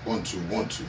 1 2 1 2.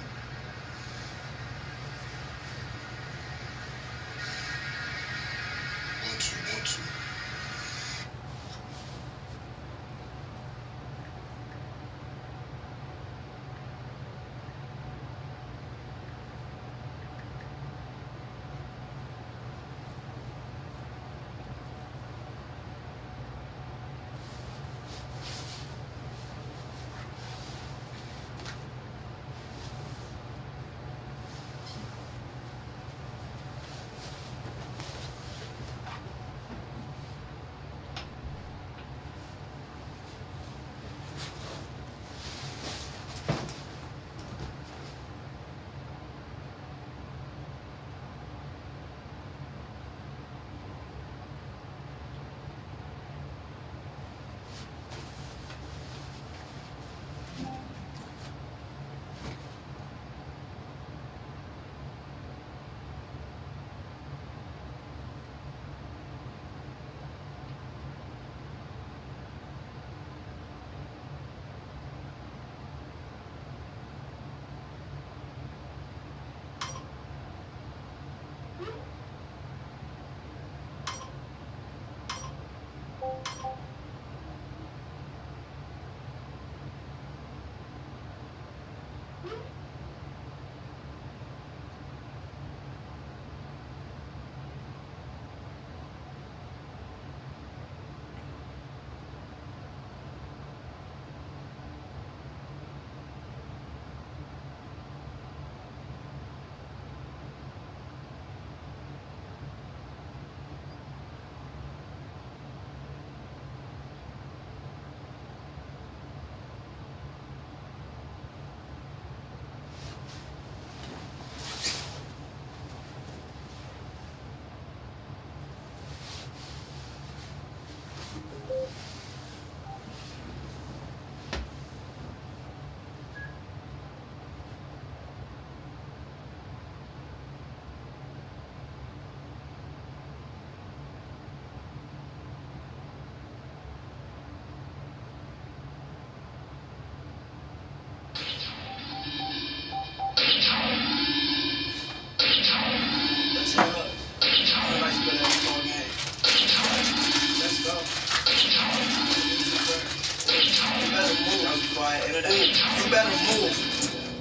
You better move.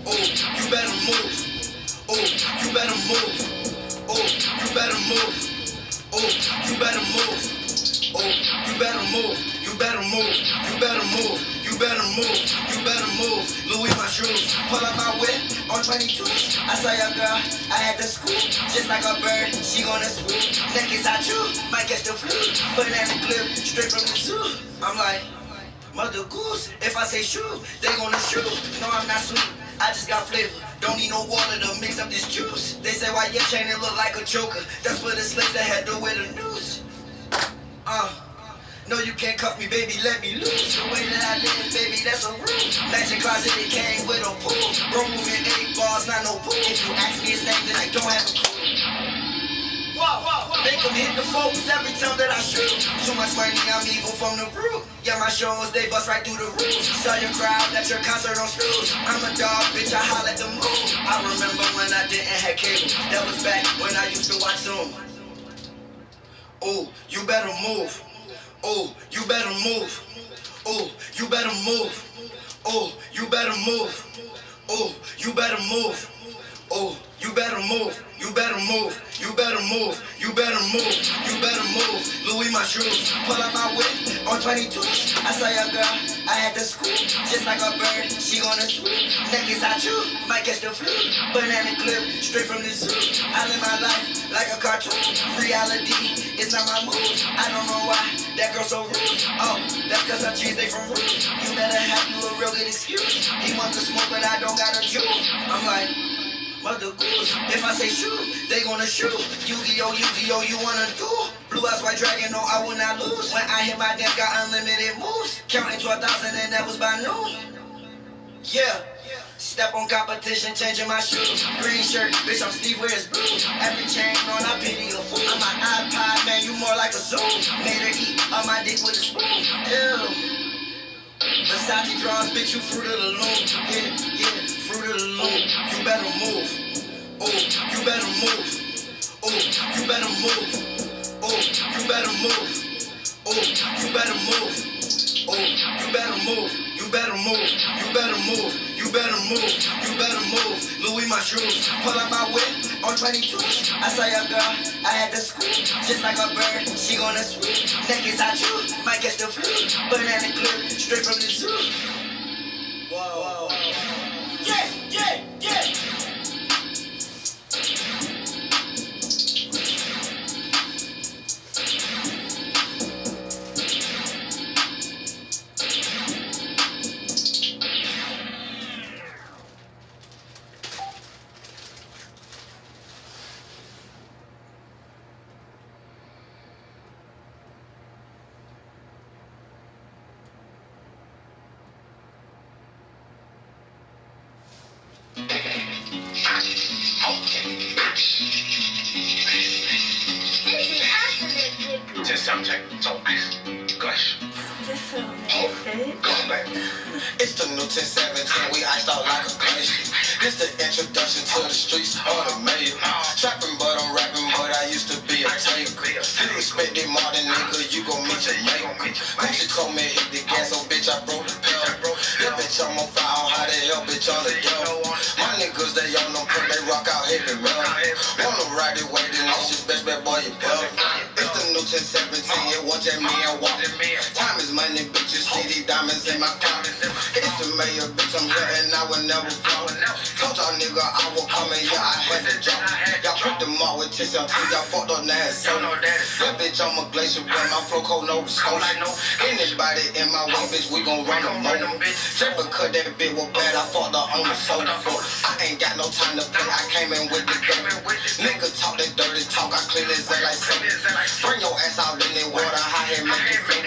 Oh, you better move. Oh, you better move. Oh, you better move. Oh, you better move. Oh, you better move. You better move. You better move. You better move. You better move. Louis my shoes. Pull up my whip on 22. I saw your girl. I had to scoop. Just like a bird. She gonna swoop. Neck is out you. Might catch the flu. Banana clip. Straight from the zoo. I'm like, Mother Goose, if I say shoot, they gonna shoot. No, I'm not sweet, I just got flavor. Don't need no water to mix up this juice. They say why your chain it look like a choker. That's for the slaves that had to wear the noose. No, you can't cuff me, baby, let me loose. The way that I live, baby, that's a rule. Magic closet, it came with a pool. Bro moving 8 bars, not no pool. If you ask me his name, then I don't have a clue. Make them hit the focus every time that I shoot. Too much money, I'm evil from the root. Yeah, my shows, they bust right through the roof. Saw your crowd at your concert on snooze. I'm a dog, bitch, I holler at the moon. I remember when I didn't have cable. That was back when I used to watch Zoom. Oh, you better move. Oh, you better move. Oh, you better move. Oh, you better move. Oh, you better move. Oh, you better move. You better move. You better move. You better move. You better move. Louis my shoes. Pull up my whip on 22. I saw your girl. I had to scoop. Just like a bird. She gonna swoop. Neck is out you. Might catch the flu. Banana clip. Straight from the zoo. I live my life like a cartoon. Reality is not my move. I don't know why that girl so rude. Oh, that's cause her cheese they from roots. You better have you a real good excuse. He wants to smoke but I don't got a juice. I'm like, Mother Goose, if I say shoot, they gonna shoot. Yu-Gi-Oh, Yu-Gi-Oh, you wanna do? Blue eyes, white dragon, no, I will not lose. When I hit my dance, got unlimited moves. Counting 12,000 and that was by noon. Yeah. Step on competition, changing my shoes. Green shirt, bitch, I'm Steve, where's blue? Every chain on, I pity a fool. I'm an iPod, man, you more like a Zoom. Made her eat on my dick with a spoon. Ew. Versace draws, bitch, you fruit of the loom. Yeah, fruit of the loom. You better move. Oh, you better move. Oh, you better move. Oh, you better move. Oh, you better move. Oh, you better move. You better move. You better move. You better move. You better move. Louis my shoes. Pull up my whip on 22. I saw your girl. I had to scoop. Just like a bird. She gonna swoop. Neck is out you. Might catch the flu. Banana clip. Straight from the zoo. Whoa. Yeah. Just something so nice. Gosh. It's the new 1017, we iced out like a glacier. This the introduction to the streets of the mayor. Trapping, but I'm rapping, but I used to be a taker. You expect it more than nigga, you gon' meet your mate. Gucci told me hit the gas, so bitch, I broke the pedal. Yeah, bitch, I'm on fire, on how the hell, bitch, on the yellow. My niggas, they on them, put they rock out heavy metal. Wanna ride it, wait, then that's just best bet, boy, you better. It's the new 1017, it was just me and walk. Time is money, bitches, see these diamonds in my pocket. It's the mayor, bitch, I'm here and I will never fall. Told y'all nigga I will come and yeah, I had to drop. Y'all put them all with 1017, y'all fucked up nasty. Yeah, bitch, I'm a glacier, but my flow cold, no scope. Anybody in my way, bitch, we gon' run them over. Just because that bitch was bad, I fucked her on the sofa. I ain't got no time to play, I came in with the game. Nigga talk that dirty talk, I clean his ass like soap. Bring your ass out in that water, how he make you feel.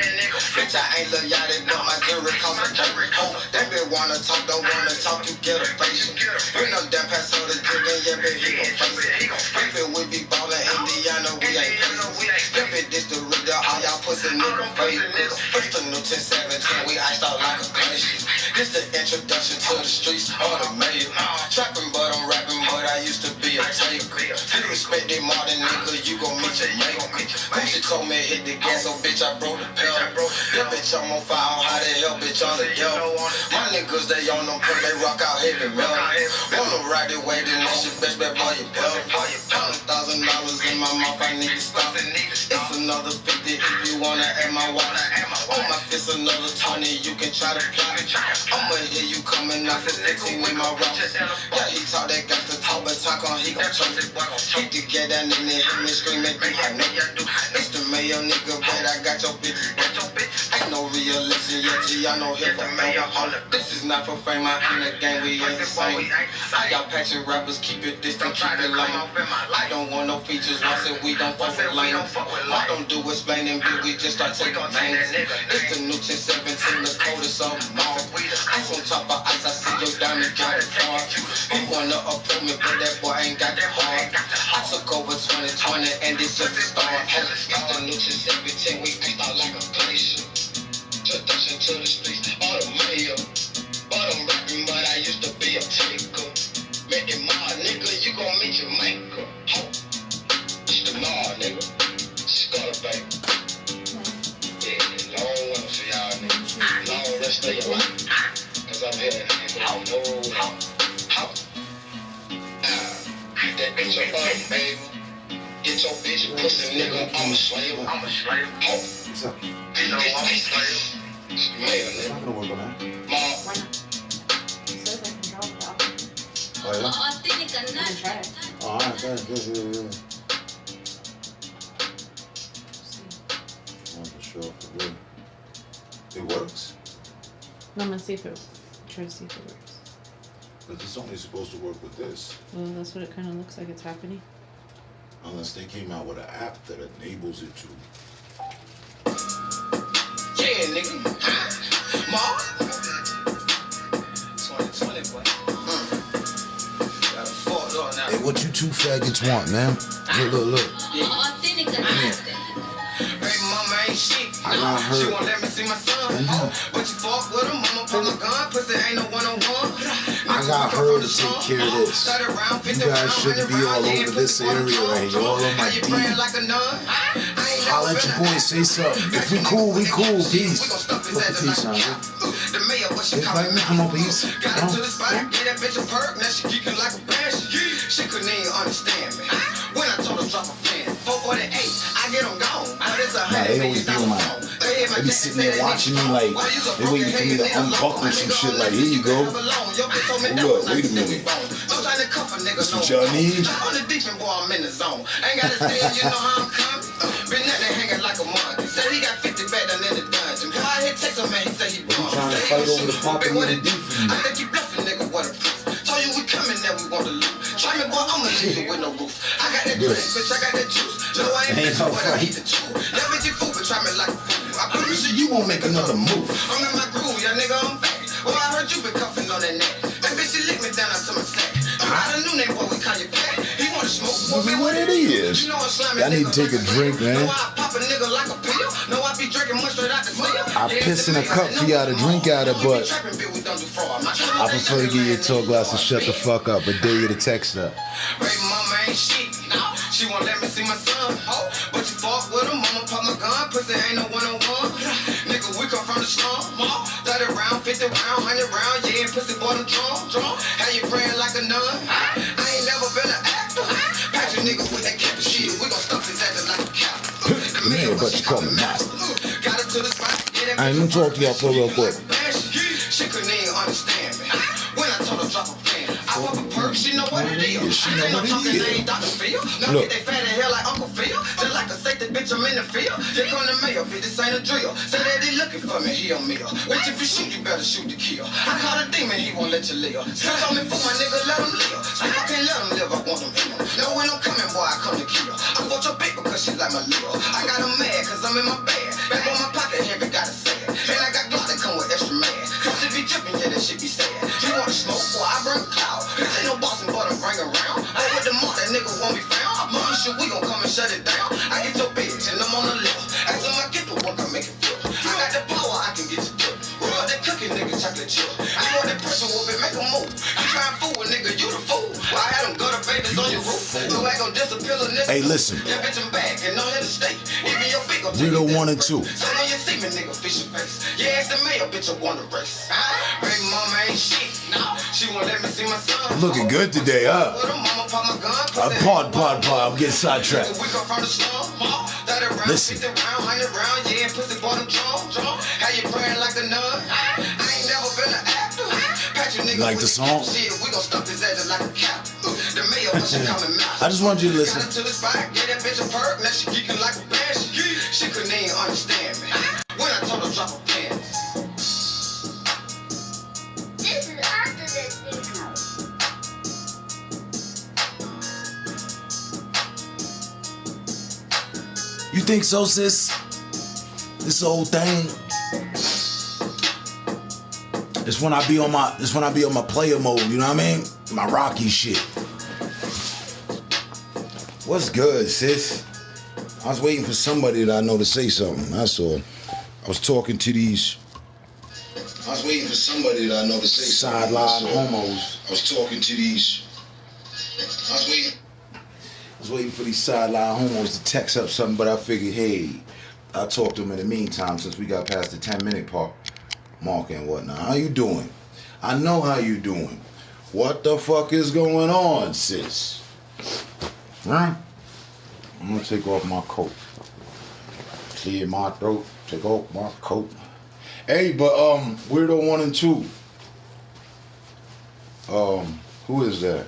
Bitch, I ain't Lil Yachty, but my jewelry cost a dope. That bitch wanna talk, don't wanna talk, you get a face. You know that pass on the jig and yeah, bitch, he gon' face it. If it we be ballin' Indiana, we ain't places. If it this the real, all y'all pussy nigga face. It's the new 1017, we iced out like a glacier. This the introduction to the streets of the mayor. Trapping, but I'm rapping, but I used to be a taker. You expect it more than nigga, you gon' meet your mate. Gucci told me hit the gas, so bitch, I broke the pedal. Yeah, bitch, I'm on fire, on how the hell, bitch, on the yellow. My niggas, they on them, put they rock out heavy metal. Wanna ride it, wait, then that's your best bet, boy, you better. $100,000 in my mouth, I need to stop. It's another 50 if you wanna add my watch. On my fist, another 20, you can try to plot. I'ma hear you coming off the 15 with my rock. Yeah, he talk that gangsta talk, but talk on, he gon' choke it. Hit to get down in there, hit me screaming, do I know? It's the mayor, nigga, but I got your bitch. Ain't no real lesson yet, G, I know hip hop. This is not for fame, I in the game, we ain't the same. I got patchin' rappers, keep it distant, keep it lame. I don't want no features, once that we don't fuck with lame. I don't do explaining, bitch, we just start taking names. It's the new 1017, the coldest of them all. Ice on top of ice, I see your diamond got it hard. He wanna approach me, but that boy ain't got the heart. I took over 2020, and this just the start. It's the new 1017, we iced out like a glacier. Introduction to the streets, all the mayor. But I'm rapping, but I used to be a taker. Make it my nigga, you gon' meet your maker. It's the law, nigga. Sculler, baby. Yeah, long one for y'all, nigga. Long rest of your life. Cause I'm here, nigga. That bitch your bum, baby. Get your bitch pussy, nigga. I'm a slave. What's up? You know I'm a slave. It's not gonna work on that. Why not? It says I can drop it off. Oh, yeah? You can try it. Oh, alright, good. I want to show if it really. It works? No, I'm gonna see if it. Try to see if it works. But it's only supposed to work with this. Well, that's what it kind of looks like it's happening. Unless they came out with an app that enables it to. Yeah, nigga. Ma? 2020, boy. Got a fucked up now. Hey, what you two faggots want, man? Look. Yeah. Baby mama ain't shit. I got hurt. She won't let me see my son. But you fuck with him, mama pull my gun. Pussy ain't no one-on-one. I got her to take care of this. You guys shouldn't be all over this area right here. All on my D. Holla at your boy, say something. If we cool, we cool. Peace. Fuck the peace on you. Invite me, come on, peace. Got into the spot, get that bitch a perk. Now she geeking like a banshee. She couldn't even understand me. When I told her drop a fan, 448, I get them gone. But it's They always be on my. They be sitting there watching me like they waiting for me to unbuckle some shit. Like, here you go. Hold up, wait a minute. That's what y'all need. On the deep end, boy, I'm in the zone. Ain't gotta say it, you know how I'm coming. Been nothing hanging like a monkey. Said he got 50 back down in the dungeon. Boy, I hit text him, man, he say he born. Trying to fight over the property of the deep. I think you bluffing, nigga, what a proof. Told you we coming, now we want to loot. Try me, boy, I'ma leave you with no roof. I got that drink, bitch, I got that juice. No, I ain't bitch, but I eat the chew. That bitch you fool, but try me like a fool. I promise you, you won't make another move. I'm in my groove, yeah, nigga, I'm back. Well, I heard you been cuffing on that neck. That bitch, she licked me down to my sack. You got a new name, boy, we call you back. He wanna smoke, Well, what it is. I need to take a drink, man. I piss in a cup for y'all to drink out of, but I prefer to give you a tall glass and shut the fuck up, but dare you to text her. Baby mama ain't shit. She won't let me see my son. But you fuck with him, mama pop my gun. Pussy ain't no one-on-one. Nigga, we come from the slum. 30 round, 50 round, 100 round. Yeah, pussy boy, them drum. How you praying like a nun? I ain't never been an actor. Patch you niggas with that cap shit. We gon' stuff his ass like a cow. Man, but you call me master. Got it to the spot. I ain't talk to y'all for real quick. She couldn't even understand me. When I told her drop a pen, I pop a perk, she know what it is. She know what it is. Now get they fat in hell like Uncle Phil. Just like a safety bitch, I'm in the field. They come to mail, bitch, this ain't a drill. Say that he looking for me, he a meal. Bitch, if you shoot, you better shoot to kill. I call a demon, he won't let you live. Still on me for my nigga, let him live. So if I can't let him live, I want him in. No, when I'm coming, boy, I come to kill. I want your bitch because she like my lil. I got him mad cause I'm in my bag. Back on my pocket, heavy, gotta say it. And I got gloss that come with extra mad. Cause if he drippin', yeah, that shit be sad. You wanna smoke, boy, I bring a cloud. This ain't no boss and but I'm bring around. I with the mark, that nigga won't be found. Mama, shit, we gon' come and shut it down. I get your bitch and I'm on the left. After I get to work, I make it flip. I got the power, I can get you dip. Roll that cookie, nigga, chocolate chip. I want that pressure whoop it, make a move. You try and fool a nigga, you the fool. I had them gutter babies on your roof. No, I gon' disappear a nigga. Hey, listen. Yeah, bitch, I'm back and I'm here to stay. Even your big gon' We're the 1 and 2. So when you see me, nigga, fish your face. Yeah, it's the mail, bitch, I want to race. Baby mama ain't shit. She won't let me see my son. Looking good today, huh? Pod. I'm getting sidetracked. Listen. You like the song? I just want you to listen. She couldn't even understand me. When I told her drop a pen. This is after this video. You think so, sis? This old thing. It's when I be on my player mode, you know what I mean? My Rocky shit. What's good, sis? I was waiting for somebody that I know to say something. That's all. I was talking to these sideline homos. I was waiting for these sideline homos to text up something, but I figured, hey, I'll talk to them in the meantime since we got past the 10-minute mark and whatnot. How you doing? I know how you doing. What the fuck is going on, sis? Right? I'm gonna take off my coat. Clear my throat. Take off my coat. Hey, but Weirdo 1 and 2. Who is that?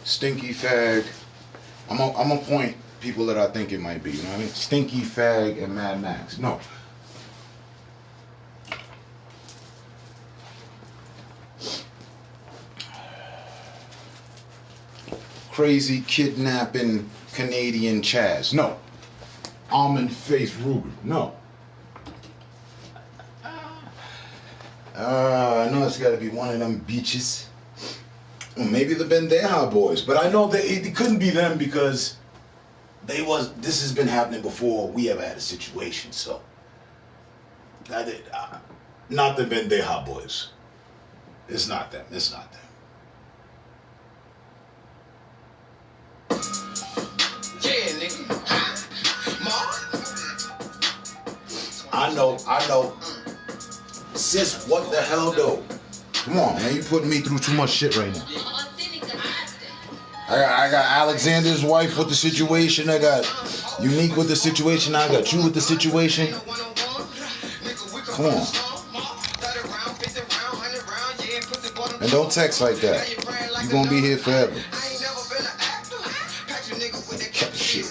Stinky Fag. I'm gonna point people that I think it might be. You know what I mean? Stinky Fag and Mad Max. No. Crazy kidnapping Canadian Chaz. No. Almond Face Ruben. No. I know it's got to be one of them beaches. Well, maybe the Bendeja boys, but I know that it couldn't be them because this has been happening before we ever had a situation, so not the Bendeja boys. It's not them. It's not them. Yeah, nigga. I know. Sis, what the hell though? Come on, man, you putting me through too much shit right now. I got Alexander's wife with the situation. I got Unique with the situation. I got you with the situation. Come on. And don't text like that. You're gonna be here forever. Shit.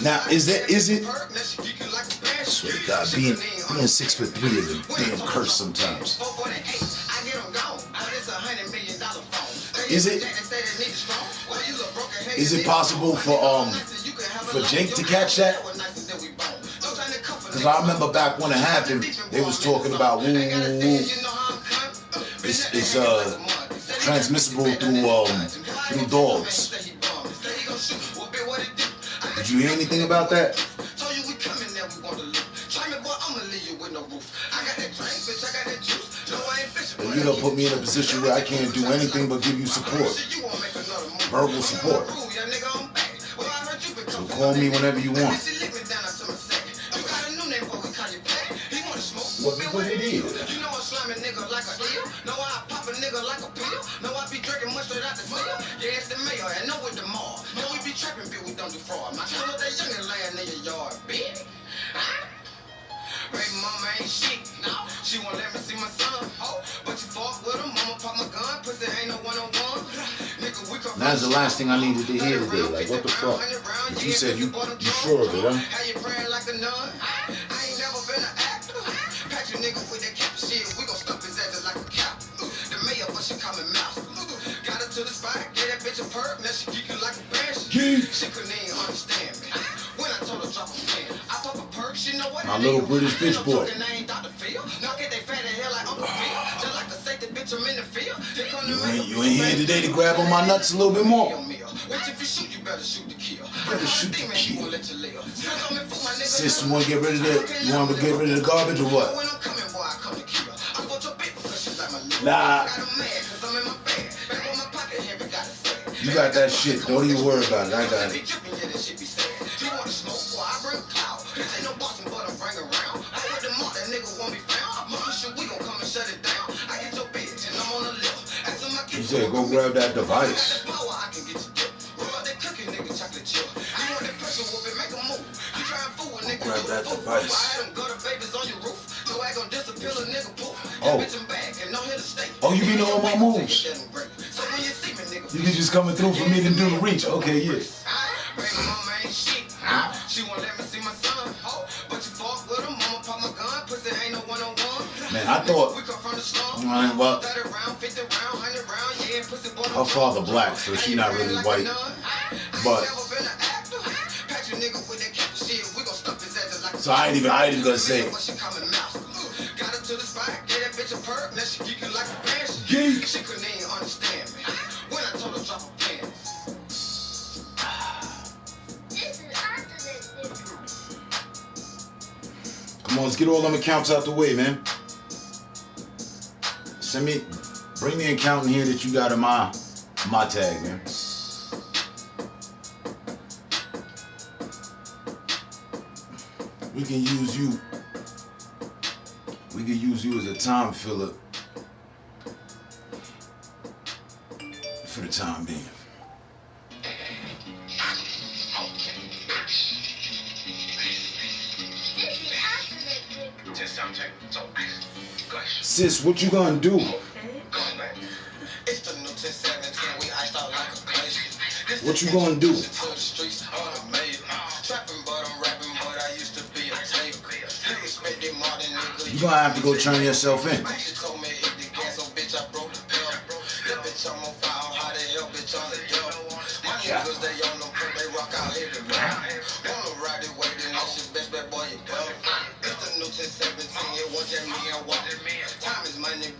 Now, is it? I swear to God, being 6'3" is a damn curse sometimes. Is it possible for Jake to catch that? Because I remember back when it happened, they was talking about it's transmissible through dogs. Did you hear anything about that? And you don't put me in a position where I can't do anything but give you support. Verbal support. So call me whenever you want. What it is. You know I slime a nigga like a eel. Know I pop a nigga like a pill. Know I be drinking much straight out the seal. Yeah, it's the mayor and know with the mall. Know we be trapping, bitch, we don't do fraud. My son of that youngin' laying in your yard, bitch. Baby mama ain't shit, no. She won't let me see my son, oh. But you fuck with him, mama pop my gun. Pussy ain't no one-on-one. Nigga, we come. That's the last thing I needed to hear today. Like, what the fuck? But you said you sure of it, huh? How you praying like a nun? I ain't never been an actor. Patch you nigga with that cap shit. We gon' stuff his ass like a cow. The mayor, but she call me mouse. Got her to the spot, get that bitch a perk. Now she geek you like a bash. She couldn't even understand me. When I told her drop a pen, I pop a perk, she know what. My little British bitch boy. You ain't here today to grab on my nuts a little bit more. You better shoot the kill. Sis, you wanna get rid of that? You wanna get rid of the garbage or what? Nah. You got that shit. Don't even worry about it. I got it. He said, go grab that device. Grab that device. Oh, you be knowing my moves. You be just coming through for me to do the reach. Okay, yeah. Man, I thought, well, her father black, so she not really white. But so I ain't even gonna say it. Geek. Come on, let's get all them accounts out the way, man. Bring the account in here that you got in my tag, man. We can use you. We can use you as a time filler for the time being. Sis, what you gonna do? What you gonna do? You gonna have to go turn yourself in. Yeah. Time is money,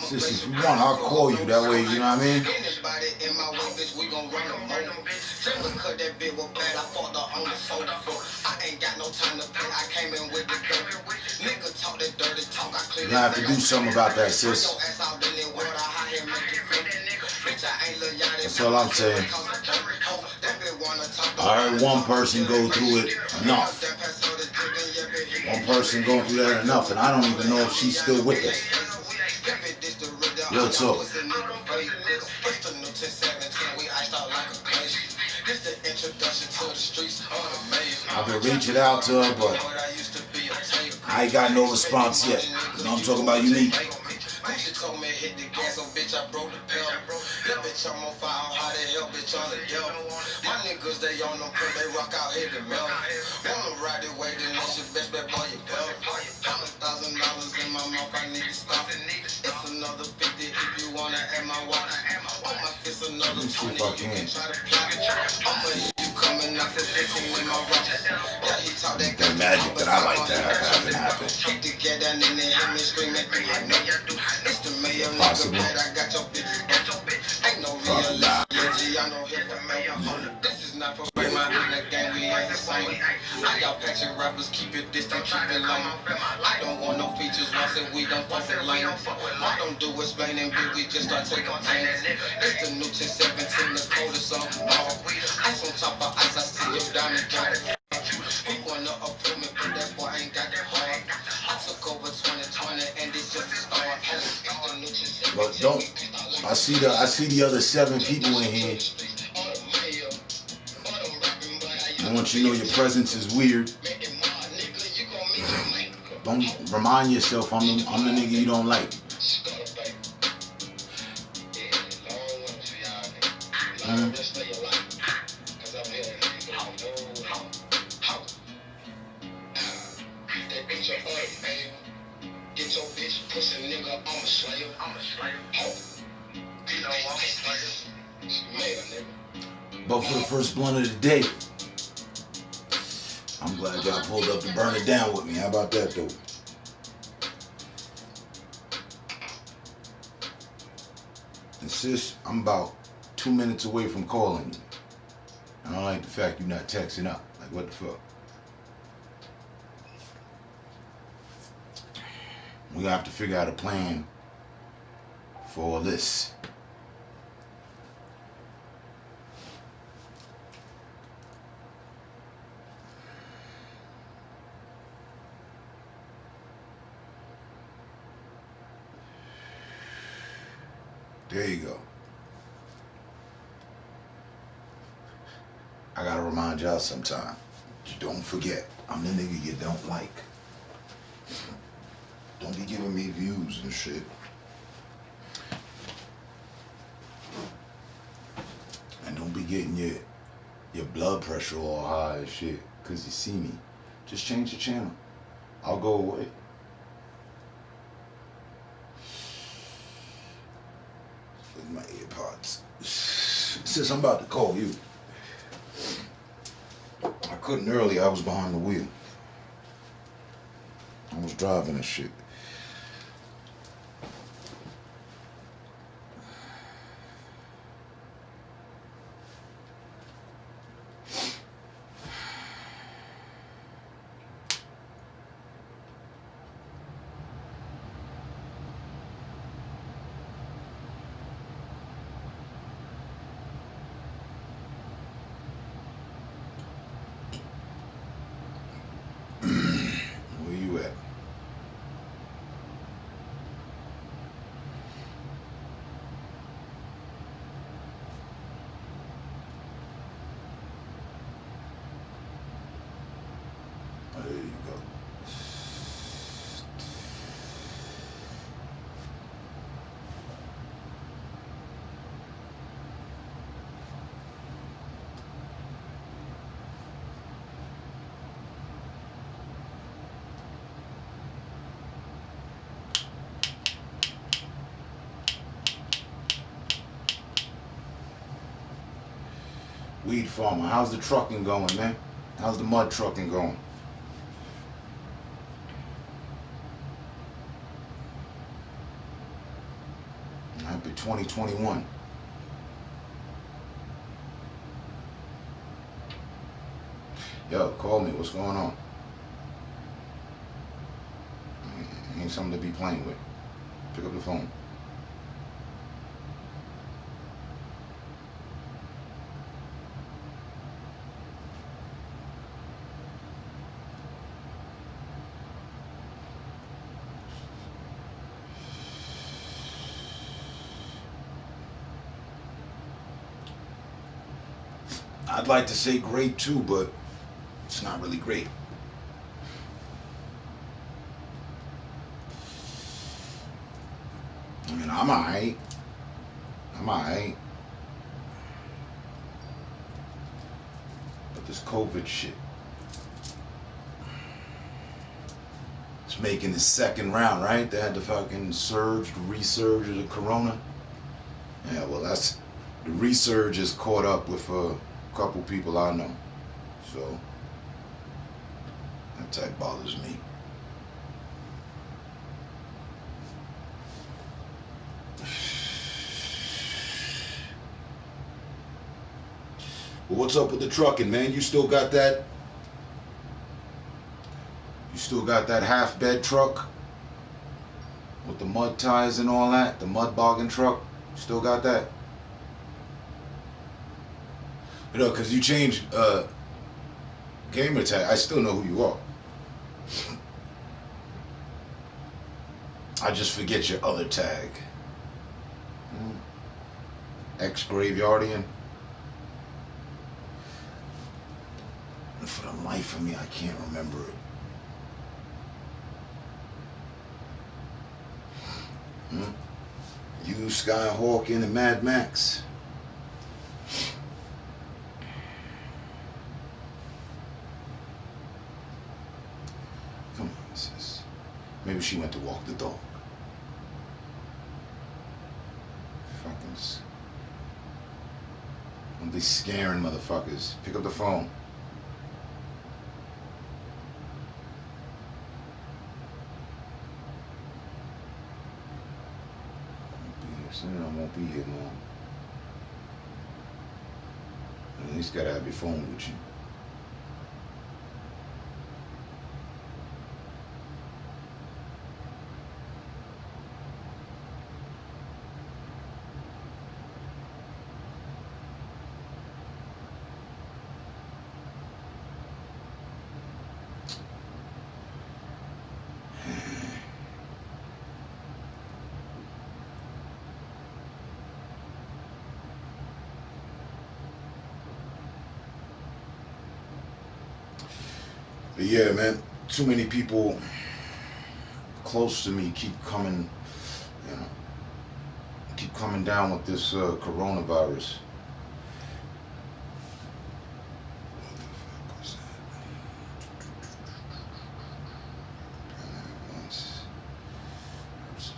Sis, if you want, I'll call you. That way, you know what I mean? Anybody in my way, bitch, we gon' run them. Just because that bitch was bad, I fought her on the sofa. I ain't got no time to play, I came in with the dope. Nigga talk that dirty talk, I clean You have to do something about that, sis. That's all I'm saying. I heard one person go through it enough. One person going through that enough, and I don't even know if she's still with us. Real talk. I've been reaching out to her, but I ain't got no response yet. You know what I'm talking about, Unique? She told me hit the gas, so bitch, I broke the pedal. That bitch, I'm on fire, I'm hot as hell, bitch, on the devil. My niggas, they on them, cause they rock out here to melt. Wanna ride it, wait, then that's your best bet, boy, you belt. $100,000 in my mouth, I need to stop. It's another 50 if you wanna add my watch. On my fist, another 20, you can try to plot. I'ma hit you coming out for 15 in my watch. Yeah, he talk that That magic that I like to have happen. Keep together and then hear me screaming through my neck. It's the mayor nigga bad, I got your bitches. Ain't no real leggy, I know hip for mayor. This is not for my nigga gang, we ain't the same. I got patchy rappers, keep it distant, keep it lame. I don't want no features, once and we don't fuck with lame. Why don't do explaining, bitch, we just start taking pains. It's the new 1017, the coldest on all. Ice on top of ice, I see your diamond ring. He wanna approve me, but that boy ain't got that hard. I took over 2020 and it's just a start. But don't. I see the other 7 people in here. I want you to know your presence is weird. Don't remind yourself I'm the nigga you don't like. Get your bitch pussy nigga, I'm a slayer. You know I'm a slayer. But for the first blunt of the day, I'm glad y'all pulled up to burn it down with me. How about that, though? And sis, I'm about 2 minutes away from calling you. I don't like the fact you're not texting up. Like, what the fuck? We have to figure out a plan for all this. There you go. I gotta remind y'all sometime. Don't forget, I'm the nigga you don't like. Don't be giving me views and shit. And don't be getting your blood pressure all high and shit because you see me. Just change the channel. I'll go away. With my earpods. Since I'm about to call you. I couldn't earlier, I was behind the wheel. I was driving and shit. Where you at? Oh, there you go. Weed farmer, how's the trucking going, man? How's the mud trucking going? Happy 2021. Yo, call me. What's going on? Ain't something to be playing with. Pick up the phone. I'd like to say great too, but it's not really great. I mean, I'm alright. I'm alright. But this COVID shit, it's making the second round, right? They had the fucking resurge of the corona. Yeah, well, that's the resurge is caught up with a couple people I know. So that type bothers me. Well, what's up with the trucking, man? You still got that? You still got that half bed truck with the mud tires and all that? The mud bogging truck? Still got that? You know, because you changed gamer tag. I still know who you are. I just forget your other tag. Ex-Graveyardian. And for the life of me, I can't remember it. You, Skyhawk, and Mad Max. Come on, sis. Maybe she went to walk the dog. Fuckers. Don't be scaring motherfuckers. Pick up the phone. I won't be here long. At least gotta have your phone with you. But yeah, man, too many people close to me keep coming, you know, keep coming down with this coronavirus. What the fuck was that? Once. It's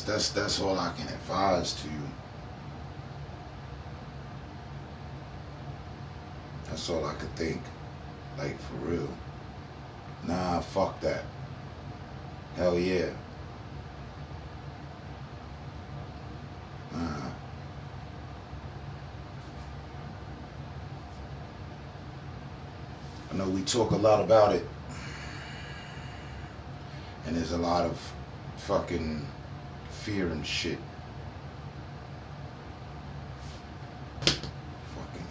just that's all I can advise to you. That's all I could think. Like, for real. Nah, fuck that. Hell yeah. Nah. I know we talk a lot about it. And there's a lot of fucking fear and shit. Fucking.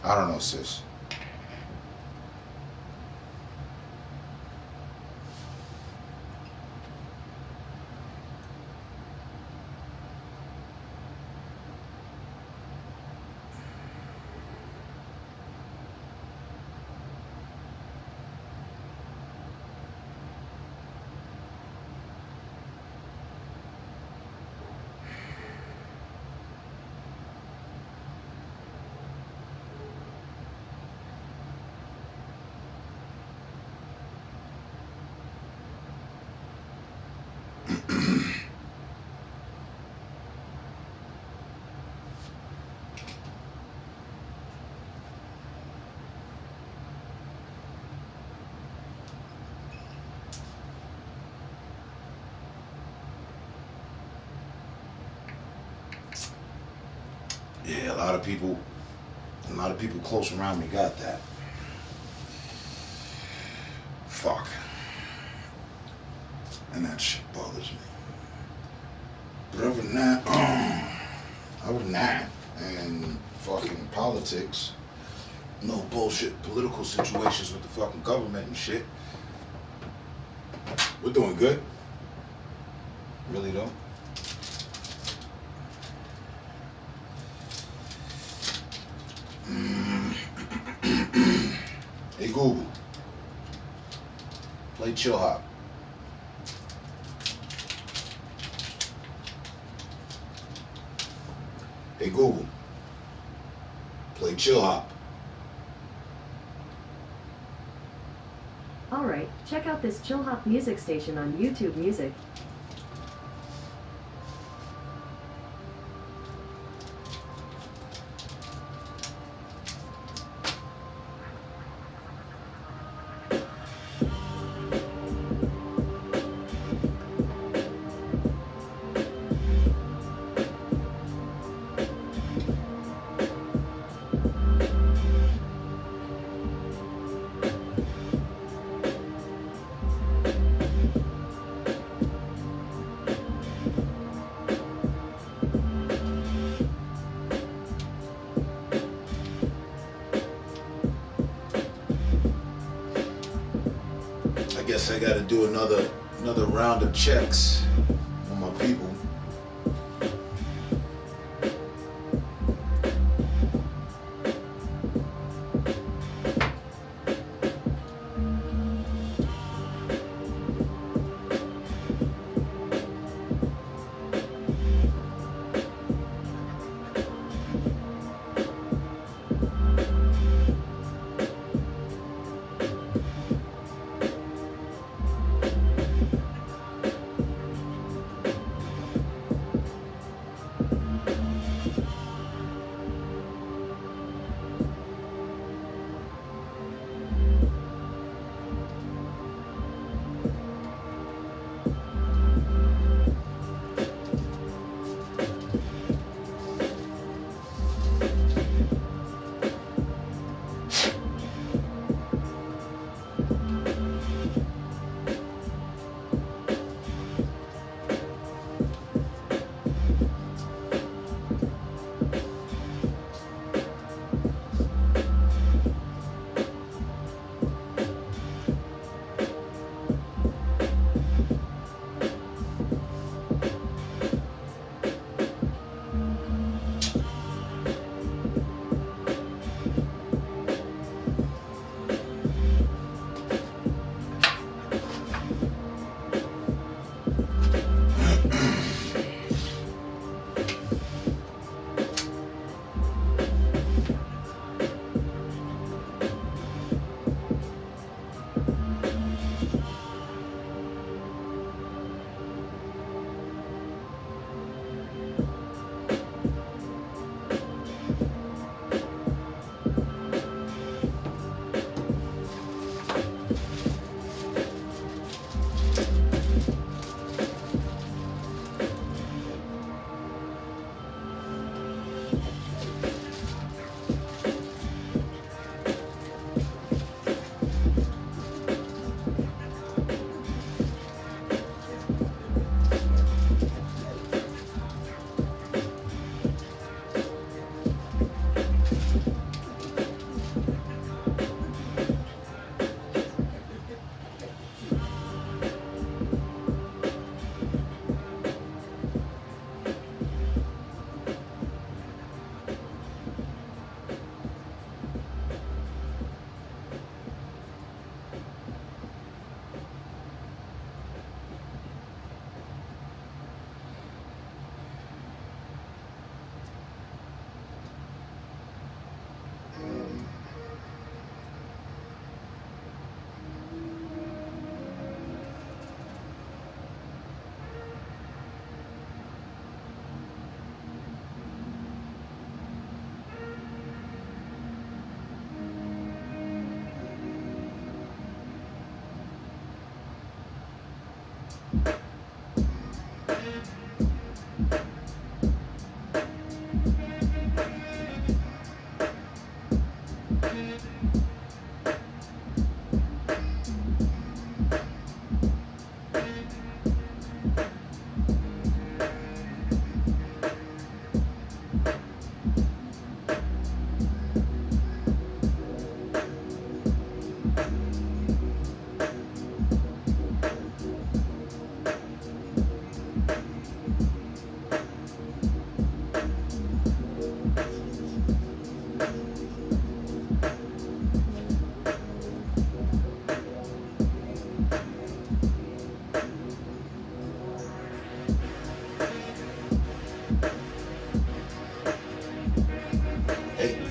I don't know, sis. Yeah, a lot of people close around me got that. Fuck. And that shit bothers me. But other than that, and fucking politics, no bullshit political situations with the fucking government and shit. We're doing good. Really though. Hey Google, play Chill Hop. Hey Google, play Chill Hop. Alright, check out this Chill Hop music station on YouTube Music. I guess I gotta do another round of checks on my people.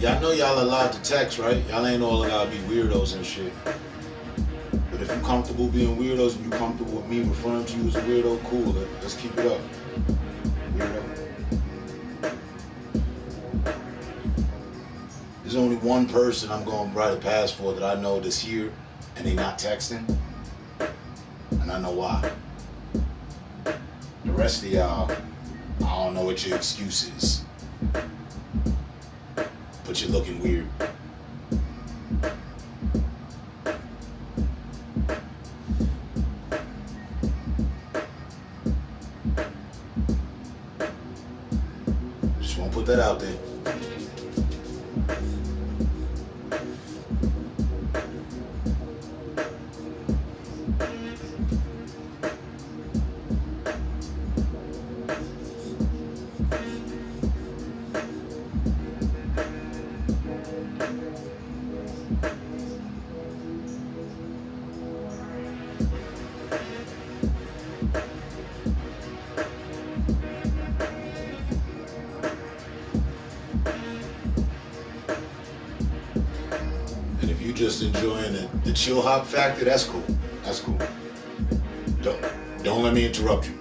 Y'all know y'all allowed to text, right? Y'all ain't all allowed to be weirdos and shit. But if you're comfortable being weirdos and you're comfortable with me referring to you as a weirdo, cool. Let's keep it up. Weirdo. There's only one person I'm going to write a pass for that I know that's here and they not texting. And I know why. The rest of y'all, I don't know what your excuse is. But you're looking weird. Just want to put that out there. And if you just enjoying the chill hop factor, that's cool. That's cool. Don't let me interrupt you.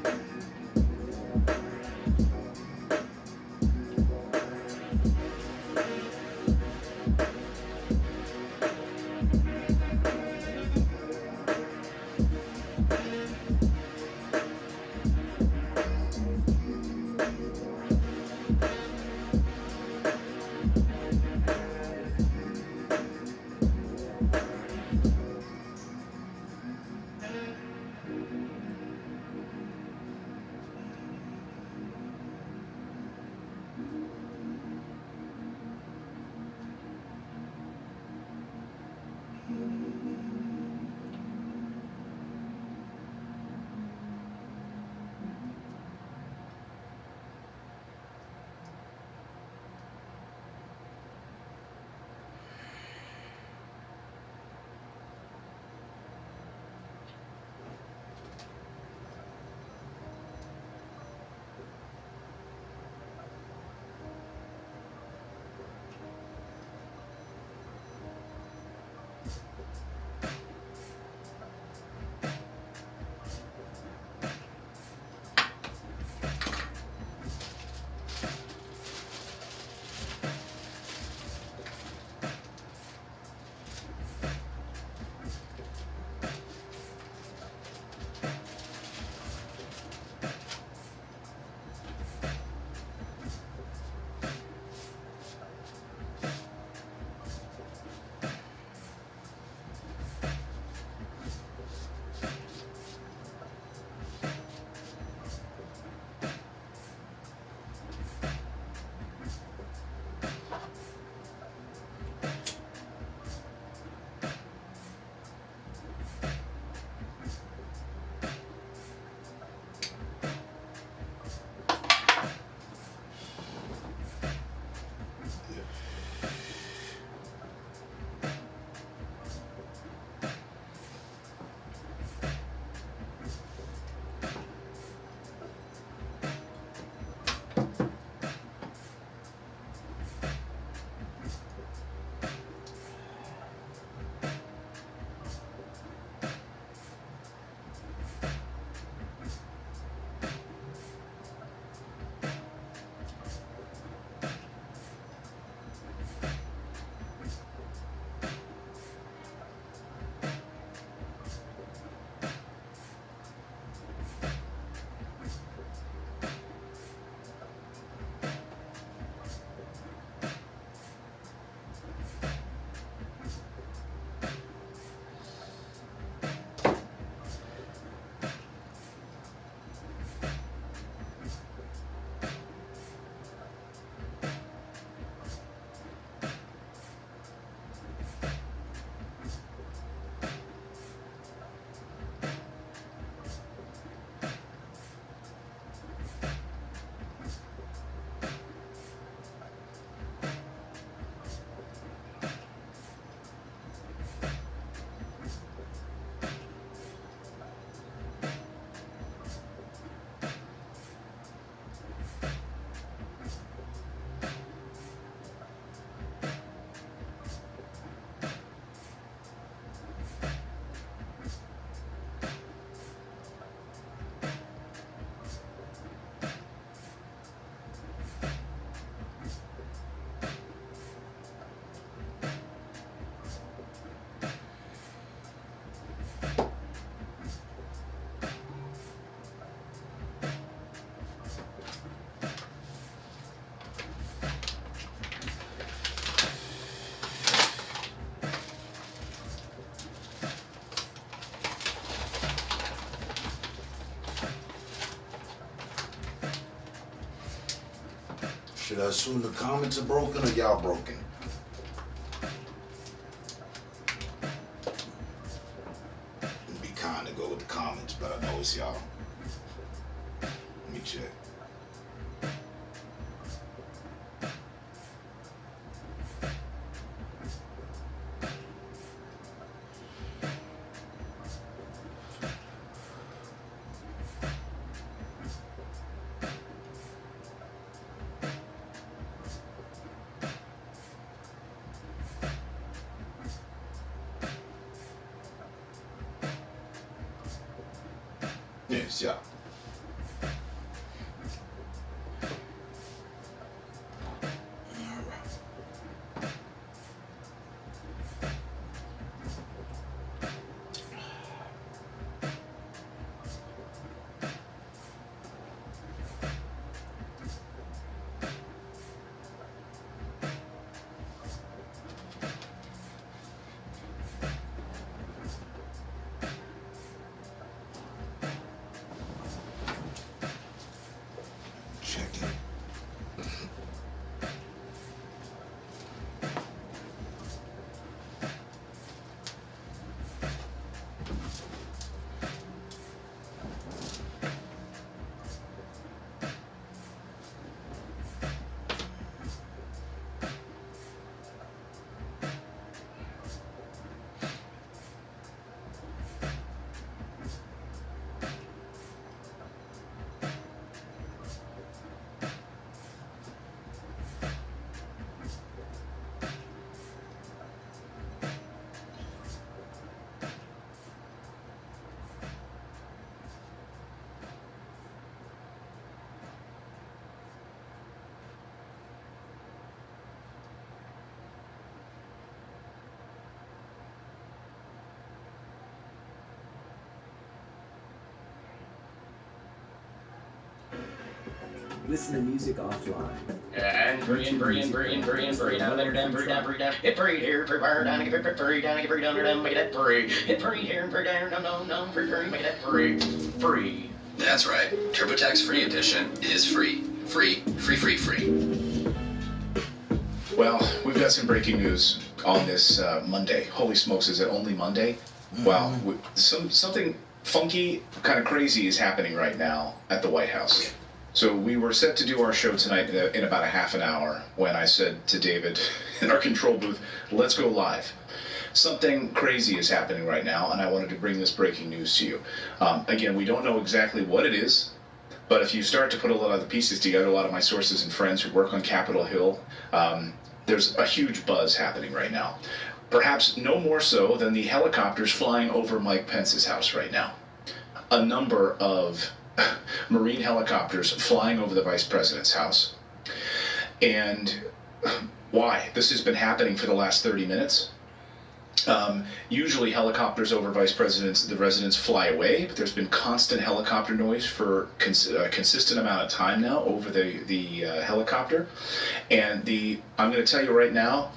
Should I assume the comments are broken or y'all broken? It'd be kind to go with the comments, but I know it's y'all. Let me check. Yes, yeah. Checking. Listen to music offline. And breathe, out there, down, hit breathe here, prepare down, give it free, down, give it down, down, make it free, hit breathe here, and down, no, free, make it free. That's right. TurboTax Free Edition is free. Free. Well, we've got some breaking news on this Monday. Holy smokes, is it only Monday? Mm-hmm. Wow. Something funky, kind of crazy is happening right now at the White House. So we were set to do our show tonight in about a half an hour when I said to David in our control booth, let's go live. Something crazy is happening right now, and I wanted to bring this breaking news to you. Again, we don't know exactly what it is, but if you start to put a lot of the pieces together, a lot of my sources and friends who work on Capitol Hill, there's a huge buzz happening right now. Perhaps no more so than the helicopters flying over Mike Pence's house right now. A number of Marine helicopters flying over the Vice President's house. And why? This has been happening for the last 30 minutes. Usually helicopters over Vice President's, the residents fly away, but there's been constant helicopter noise for a consistent amount of time now over the helicopter. And I'm going to tell you right now,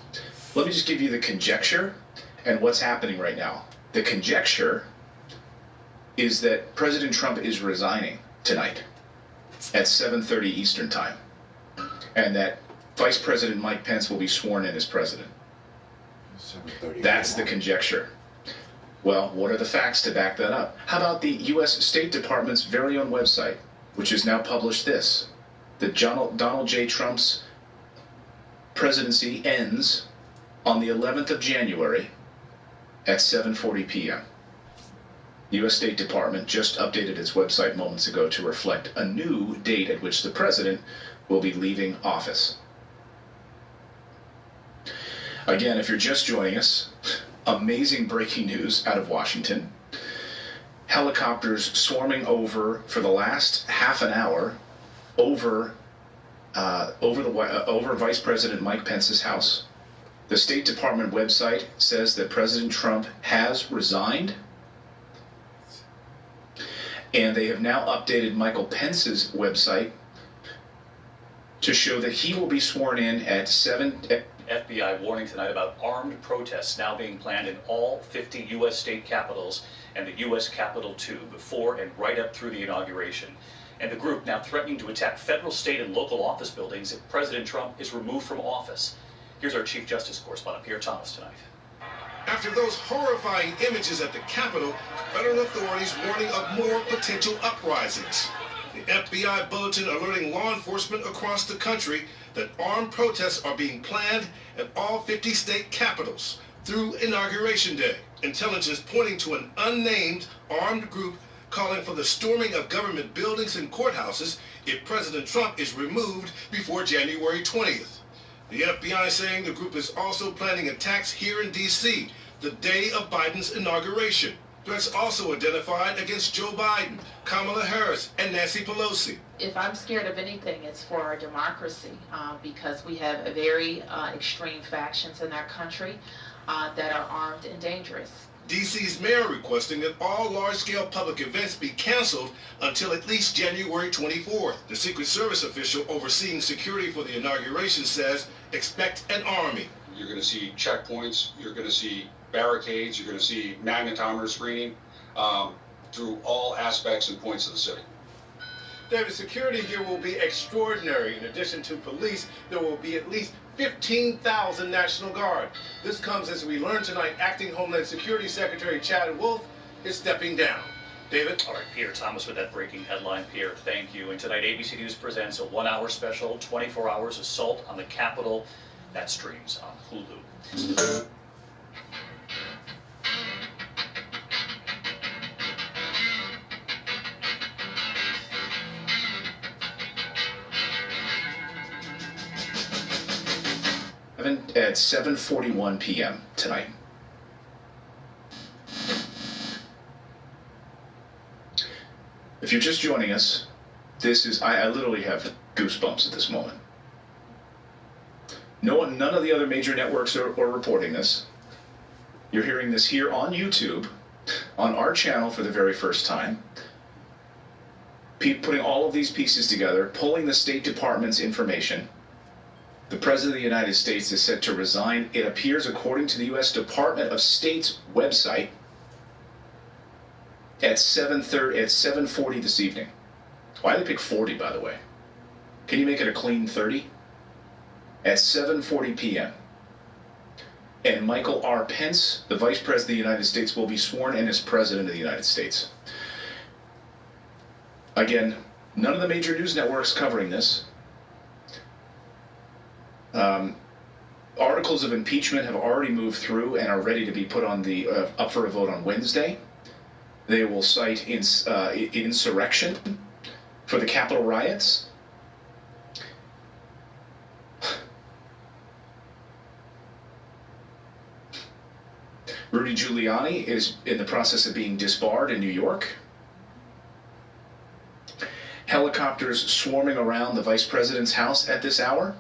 let me just give you the conjecture and what's happening right now. The conjecture is that President Trump is resigning tonight at 7:30 Eastern Time, and that Vice President Mike Pence will be sworn in as president. That's the conjecture. Well, what are the facts to back that up? How about the U.S. State Department's very own website, which has now published this, that Donald J. Trump's presidency ends on the 11th of January at 7:40 p.m. The U.S. State Department just updated its website moments ago to reflect a new date at which the president will be leaving office. Again, if you're just joining us, amazing breaking news out of Washington. Helicopters swarming over for the last half an hour over Vice President Mike Pence's house. The State Department website says that President Trump has resigned, and they have now updated Michael Pence's website to show that he will be sworn in at 7. FBI warning tonight about armed protests now being planned in all 50 U.S. state capitals and the U.S. Capitol too, before and right up through the inauguration. and the group now threatening to attack federal, state, and local office buildings if President Trump is removed from office. Here's our Chief Justice correspondent, Pierre Thomas, tonight. After those horrifying images at the Capitol, federal authorities warning of more potential uprisings. The FBI bulletin alerting law enforcement across the country that armed protests are being planned at all 50 state capitals through Inauguration Day. Intelligence pointing to an unnamed armed group calling for the storming of government buildings and courthouses if President Trump is removed before January 20th. The FBI saying the group is also planning attacks here in D.C. the day of Biden's inauguration. Threats also identified against Joe Biden, Kamala Harris, and Nancy Pelosi. If I'm scared of anything, it's for our democracy because we have a very extreme factions in our country that are armed and dangerous. D.C.'s mayor requesting that all large-scale public events be canceled until at least January 24th. The Secret Service official overseeing security for the inauguration says expect an army. You're going to see checkpoints, you're going to see barricades, you're going to see magnetometer screening through all aspects and points of the city. David, security here will be extraordinary. In addition to police, there will be at least 15,000 National Guard. This comes as we learn tonight Acting Homeland Security Secretary Chad Wolf is stepping down. David? All right, Pierre Thomas with that breaking headline. Pierre, thank you. And tonight, ABC News presents a 1-hour special, 24 hours assault on the Capitol. That streams on Hulu. At 7:41 p.m. tonight. If you're just joining us, this is, I literally have goosebumps at this moment. None of the other major networks are reporting this. You're hearing this here on YouTube, on our channel for the very first time. Putting all of these pieces together, pulling the State Department's information. The President of the United States is set to resign. It appears, according to the U.S. Department of State's website, at 7:40 this evening. Why did they pick 40, by the way? Can you make it a clean 30? At 7:40 p.m. And Michael R. Pence, the Vice President of the United States, will be sworn in as President of the United States. Again, none of the major news networks covering this. Articles of impeachment have already moved through and are ready to be put on the up for a vote on Wednesday. They will cite insurrection for the Capitol riots. Rudy Giuliani is in the process of being disbarred in New York. Helicopters swarming around the Vice President's house at this hour,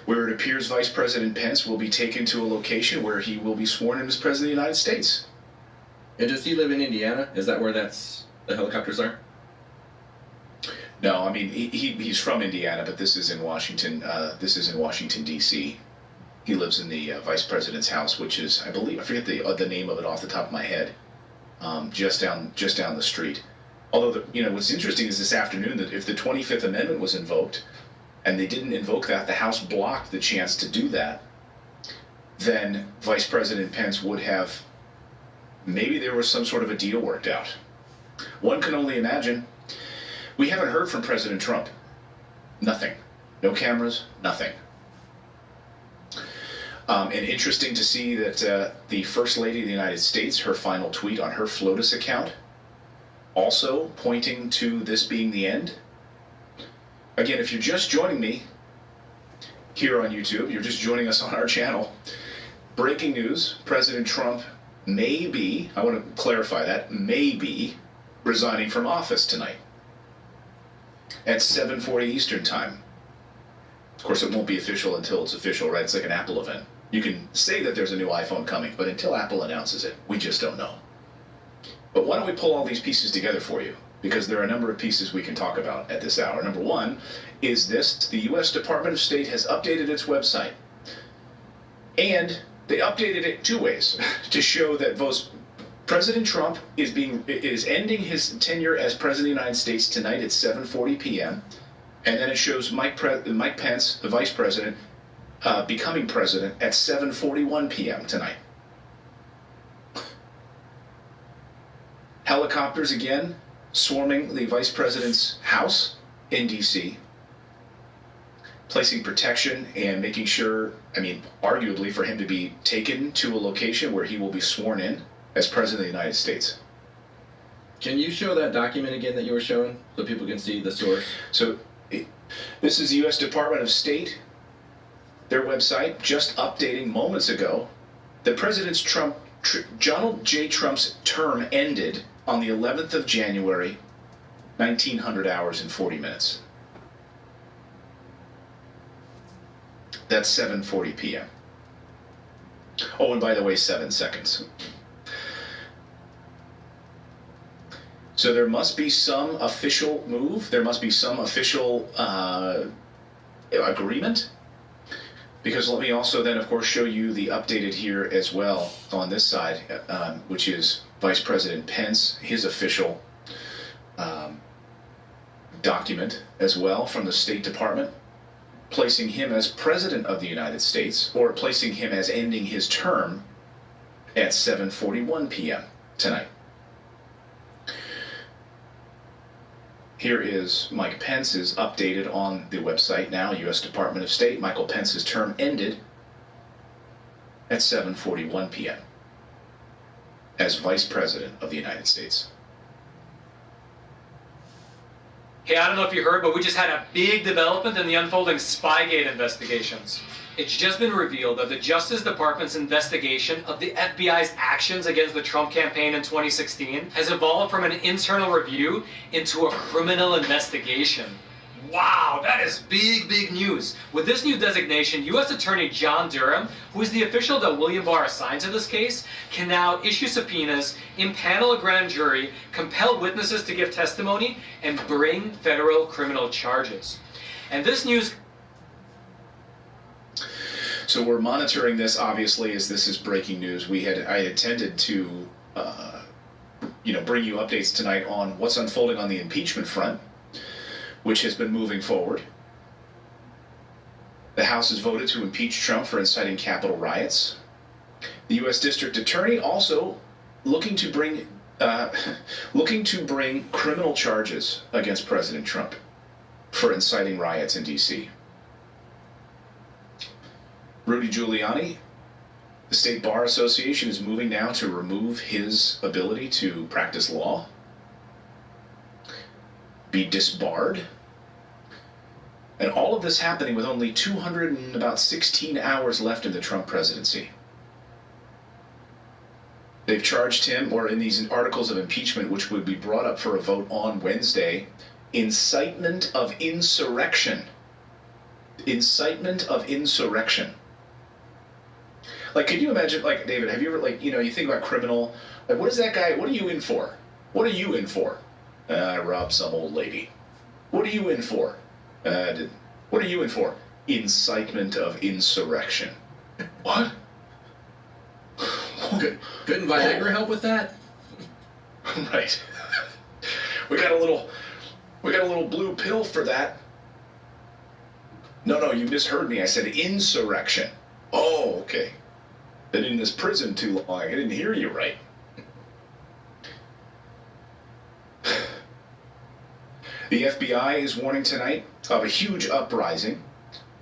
where it appears Vice President Pence will be taken to a location where he will be sworn in as President of the United States. And does he live in Indiana? Is that where the helicopters are? No, I mean he's from Indiana, but this is in Washington. This is in Washington D.C. He lives in the Vice President's house, which is, I believe, I forget the name of it off the top of my head. Just down the street. Although what's interesting is this afternoon that if the 25th Amendment was invoked, and they didn't invoke that, the House blocked the chance to do that, then Vice President Pence would have, maybe there was some sort of a deal worked out. One can only imagine. We haven't heard from President Trump. Nothing. No cameras, nothing. And interesting to see that the First Lady of the United States, her final tweet on her FLOTUS account, also pointing to this being the end. Again, if you're just joining me here on YouTube, you're just joining us on our channel, breaking news, President Trump may be, I want to clarify that, may be resigning from office tonight at 7:40 Eastern Time. Of course, it won't be official until it's official, right? It's like an Apple event. You can say that there's a new iPhone coming, but until Apple announces it, we just don't know. But why don't we pull all these pieces together for you? Because there are a number of pieces we can talk about at this hour. Number one is this: the U.S. Department of State has updated its website. And they updated it two ways to show that President Trump is ending his tenure as president of the United States tonight at 7:40 p.m. And then it shows Mike Pence, the vice president, becoming president at 7:41 p.m. tonight. Helicopters again swarming the vice president's house in D.C., placing protection and making sure, arguably for him to be taken to a location where he will be sworn in as president of the United States. Can you show that document again that you were showing so people can see the source? So this is the U.S. Department of State, their website, just updating moments ago that Donald J. Trump's term ended on the 11th of January, 1900 hours and 40 minutes. That's 7:40 p.m. Oh, and by the way, 7 seconds. So there must be some official move. There must be some official agreement. Because let me also then, of course, show you the updated here as well on this side, which is Vice President Pence, his official document as well from the State Department, placing him as President of the United States, or placing him as ending his term at 7:41 p.m. tonight. Here is Mike Pence's updated on the website now, U.S. Department of State. Michael Pence's term ended at 7:41 p.m. as Vice President of the United States. Hey, I don't know if you heard, but we just had a big development in the unfolding Spygate investigations. It's just been revealed that the Justice Department's investigation of the FBI's actions against the Trump campaign in 2016 has evolved from an internal review into a criminal investigation. Wow, that is big, big news. With this new designation, U.S. Attorney John Durham, who is the official that William Barr assigned to this case, can now issue subpoenas, impanel a grand jury, compel witnesses to give testimony, and bring federal criminal charges. And this news... So we're monitoring this, obviously, as this is breaking news. I intended to, bring you updates tonight on what's unfolding on the impeachment front, which has been moving forward. The House has voted to impeach Trump for inciting Capitol riots. The U.S. District Attorney also looking to bring criminal charges against President Trump for inciting riots in D.C. Rudy Giuliani, the State Bar Association, is moving now to remove his ability to practice law, be disbarred. And all of this happening with only 216 hours left in the Trump presidency. They've charged him, or in these articles of impeachment, which would be brought up for a vote on Wednesday, incitement of insurrection. Incitement of insurrection. Like, could you imagine, like, David, have you ever, you think about criminal, what is that guy, what are you in for? What are you in for? I robbed some old lady. What are you in for? What are you in for? Incitement of insurrection. What? Couldn't Viagra help with that? Right. We got a little blue pill for that. No, you misheard me. I said insurrection. Oh, okay. Been in this prison too long. I didn't hear you right. The FBI is warning tonight of a huge uprising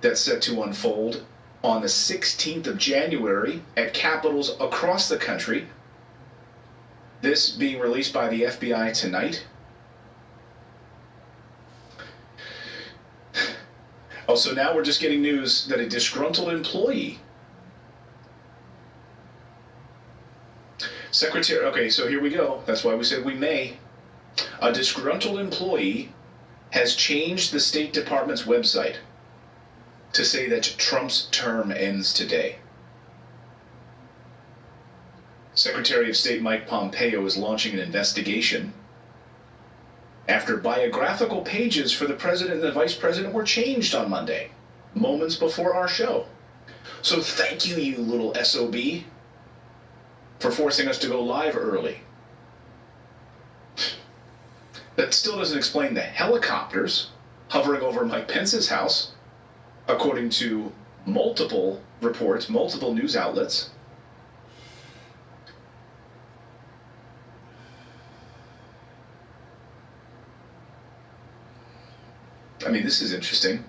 that's set to unfold on the 16th of January at capitals across the country. This being released by the FBI tonight. Oh, so now we're just getting news that a disgruntled employee... Okay, so here we go. That's why we said we may. A disgruntled employee has changed the State Department's website to say that Trump's term ends today. Secretary of State Mike Pompeo is launching an investigation after biographical pages for the president and the vice president were changed on Monday, moments before our show. So thank you, you little SOB. for forcing us to go live early. That still doesn't explain the helicopters hovering over Mike Pence's house, according to multiple reports, multiple news outlets. I mean, this is interesting.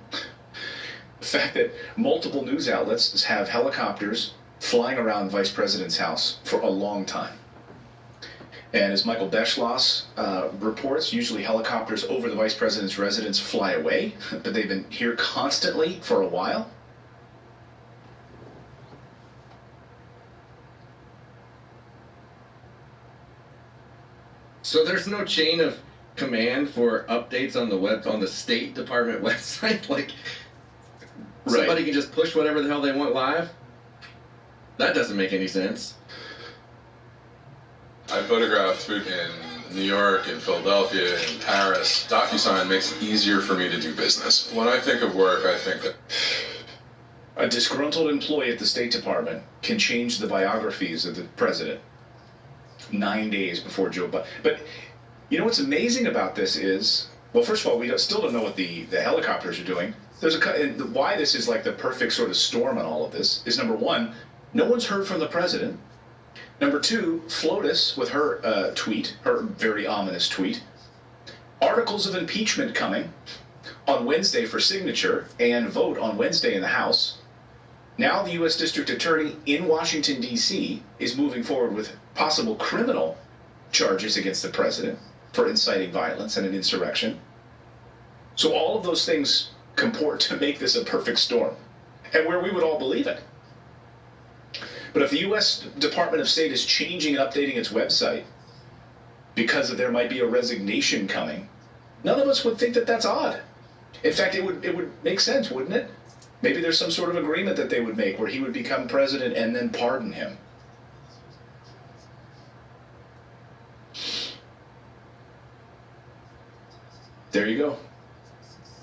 The fact that multiple news outlets have helicopters flying around Vice President's house for a long time. And as Michael Beschloss reports, usually helicopters over the Vice President's residence fly away, but they've been here constantly for a while. So there's no chain of command for updates on the State Department website? Like, somebody can just push whatever the hell they want live? That doesn't make any sense. I photographed in New York, in Philadelphia, in Paris. DocuSign makes it easier for me to do business. When I think of work, I think that a disgruntled employee at the State Department can change the biographies of the president 9 days before Joe Biden. But you know what's amazing about this is, well, first of all, we still don't know what the helicopters are doing. Why this is like the perfect sort of storm on all of this is, number one, no one's heard from the president. Number two, FLOTUS with her tweet, her very ominous tweet. Articles of impeachment coming on Wednesday for signature and vote on Wednesday in the House. Now the U.S. District Attorney in Washington, D.C. is moving forward with possible criminal charges against the president for inciting violence and an insurrection. So all of those things comport to make this a perfect storm, and where we would all believe it. But if the U.S. Department of State is changing and updating its website because there might be a resignation coming, none of us would think that that's odd. In fact, it would make sense, wouldn't it? Maybe there's some sort of agreement that they would make where he would become president and then pardon him. There you go.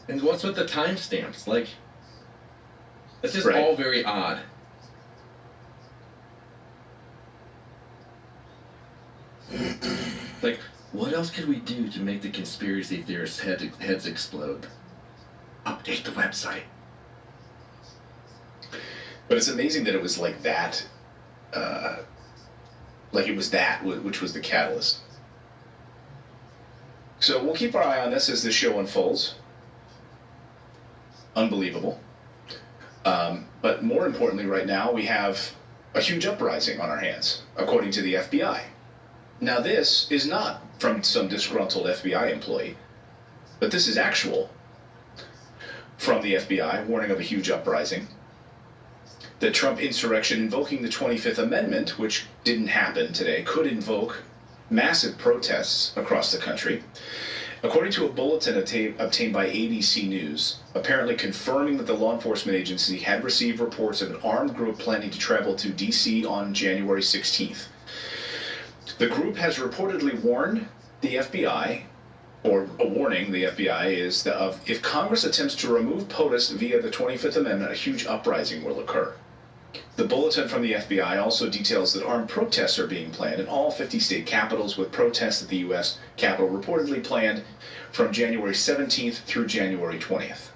And what's with the timestamps? Like, it's just all very odd. Like, what else could we do to make the conspiracy theorists' heads explode? Update the website. But it's amazing that it was like that. Like it was that, which was the catalyst. So we'll keep our eye on this as this show unfolds. Unbelievable. But more importantly right now, we have a huge uprising on our hands, according to the FBI. Now this is not from some disgruntled FBI employee, but this is actual from the FBI, warning of a huge uprising. The Trump insurrection invoking the 25th Amendment, which didn't happen today, could invoke massive protests across the country. According to a bulletin obtained by ABC News, apparently confirming that the law enforcement agency had received reports of an armed group planning to travel to D.C. on January 16th. The group has reportedly warned the FBI, or a warning the FBI is, of if Congress attempts to remove POTUS via the 25th Amendment, a huge uprising will occur. The bulletin from the FBI also details that armed protests are being planned in all 50 state capitals, with protests at the U.S. Capitol reportedly planned from January 17th through January 20th.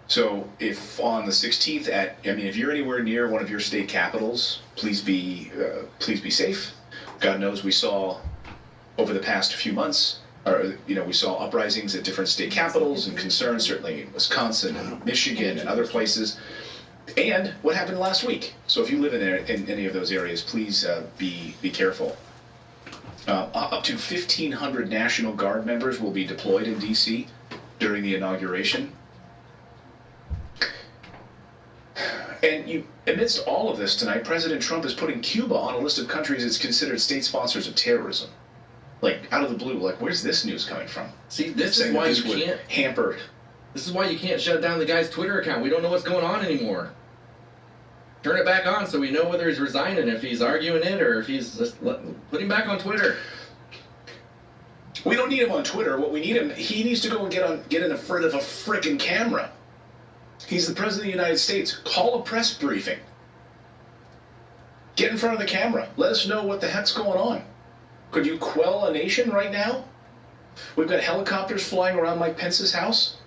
So if on the 16th if you're anywhere near one of your state capitals, please be safe. God knows we saw over the past few months, we saw uprisings at different state capitals and concerns, certainly in Wisconsin and Michigan and other places. And what happened last week? So if you live in any of those areas, please be careful. Up to 1,500 National Guard members will be deployed in D.C. during the inauguration. And amidst all of this tonight, President Trump is putting Cuba on a list of countries that's considered state sponsors of terrorism. Like, out of the blue, like, where's this news coming from? See, this is why you can't hamper. This is why you can't shut down the guy's Twitter account. We don't know what's going on anymore. Turn it back on so we know whether he's resigning, if he's arguing it, or if he's just put him back on Twitter. We don't need him on Twitter. What we need he needs to go and get in front of a frickin' camera He's the President of the United States. Call a press briefing. Get in front of the camera. Let us know what the heck's going on. Could you quell a nation right now? We've got helicopters flying around Mike Pence's house.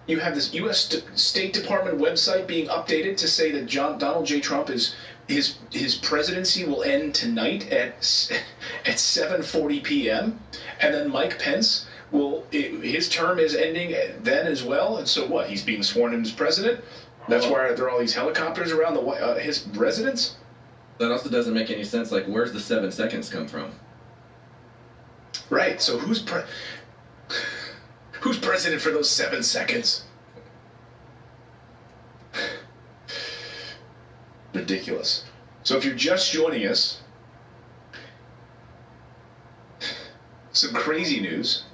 You have this U.S. State Department website being updated to say that Donald J. Trump his presidency will end tonight at 7:40 p.m. And then Mike Pence his term is ending then as well. And so what? He's being sworn in as president. That's why there are all these helicopters around his residence. That also doesn't make any sense. Like, where's the 7 seconds come from? Right. So who's president for those 7 seconds? Ridiculous. So if you're just joining us, some crazy news.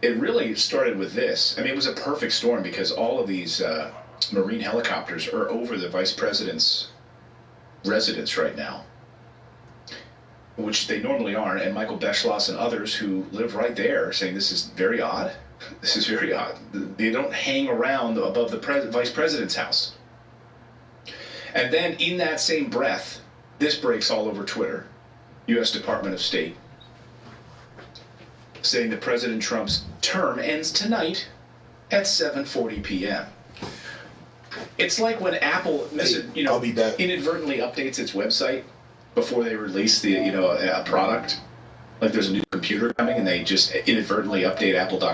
It really started with this. I mean, it was a perfect storm because all of these Marine helicopters are over the vice president's residence right now, which they normally aren't. And Michael Beschloss and others who live right there are saying this is very odd. This is very odd. They don't hang around above the vice president's house. And then in that same breath, this breaks all over Twitter. U.S. Department of State saying that President Trump's term ends tonight at 7:40 p.m. It's like when Apple inadvertently updates its website before they release a product. Like there's a new computer coming and they just inadvertently update Apple.com.